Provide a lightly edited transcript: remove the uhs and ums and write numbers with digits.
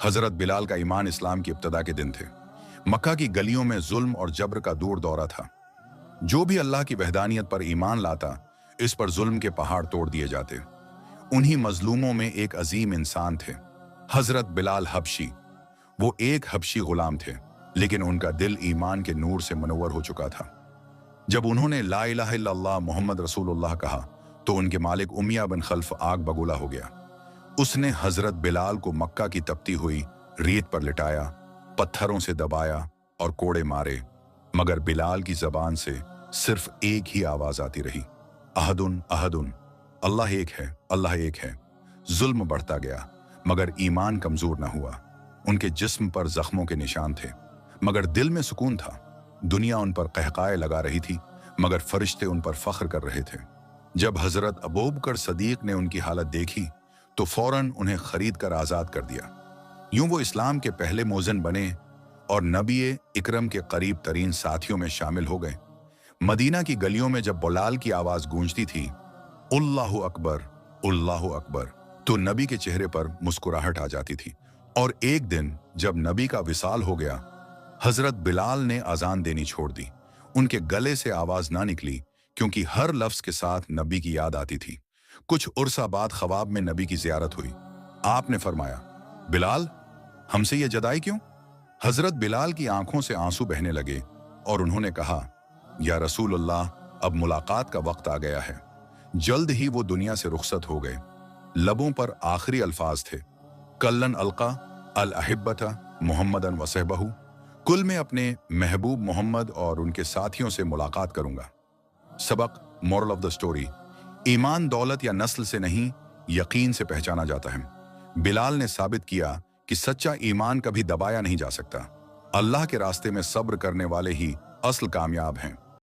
हजरत बिलाल का ईमान इस्लाम की इब्तदा के दिन थे। मक्का की गलियों में जुल्म और जबर का दूर दौरा था। जो भी अल्लाह की वहदानियत पर ईमान लाता, इस पर जुल्म के पहाड़ तोड़ दिए जाते। उन्हीं मजलूमों में एक अजीम इंसान थे, हजरत बिलाल हबशी। वो एक हबशी गुलाम थे, लेकिन उनका दिल ईमान के नूर से मनव्वर हो चुका था। जब उन्होंने ला इलाहा इल्लल्लाह मोहम्मद रसूलुल्लाह कहा, तो उनके मालिक उमिया बिन खल्फ आग बगुला हो गया। उसने हजरत बिलाल को मक्का की तपती हुई रेत पर लिटाया, पत्थरों से दबाया और कोड़े मारे, मगर बिलाल की जबान से सिर्फ एक ही आवाज आती रही, अहदुन अहदुन, अल्लाह एक है, अल्लाह एक है। जुल्म बढ़ता गया, मगर ईमान कमजोर न हुआ। उनके जिस्म पर जख्मों के निशान थे, मगर दिल में सुकून था। दुनिया उन पर कहकाए लगा रही थी, मगर फरिश्ते उन पर फख्र कर रहे थे। जब हजरत अबूबकर सदीक ने उनकी हालत देखी, तो फौरन उन्हें खरीद कर आजाद कर दिया। यूं वो इस्लाम के पहले मोज़न बने और नबी इकरम के करीब तरीन साथियों में शामिल हो गए। मदीना की गलियों में जब बिलाल की आवाज गूंजती थी, अल्लाहु अकबर, अल्लाहु अकबर, तो नबी के चेहरे पर मुस्कुराहट आ जाती थी। और एक दिन जब नबी का विसाल हो गया, हजरत बिलाल ने अजान देनी छोड़ दी। उनके गले से आवाज ना निकली, क्योंकि हर लफ्ज के साथ नबी की याद आती थी। कुछ उर्सा बाद ख्वाब में नबी की जियारत हुई। आपने फरमाया, बिलाल, हमसे ये जदाई क्यों? हजरत बिलाल की आंखों से आंसू बहने लगे और उन्होंने कहा, या रसूलुल्लाह, अब मुलाकात का वक्त आ गया है। जल्द ही वो दुनिया से रुखसत हो गए। लबों पर आखिरी अल्फाज थे, कल्लन अलका अल अहिब्बता मुहम्मदन वसहबहू, कुल में अपने महबूब मोहम्मद और उनके साथियों से मुलाकात करूंगा। सबक, मोरल ऑफ द स्टोरी, ईमान दौलत या नस्ल से नहीं, यकीन से पहचाना जाता है। बिलाल ने साबित किया कि सच्चा ईमान कभी दबाया नहीं जा सकता। अल्लाह के रास्ते में सब्र करने वाले ही असल कामयाब हैं।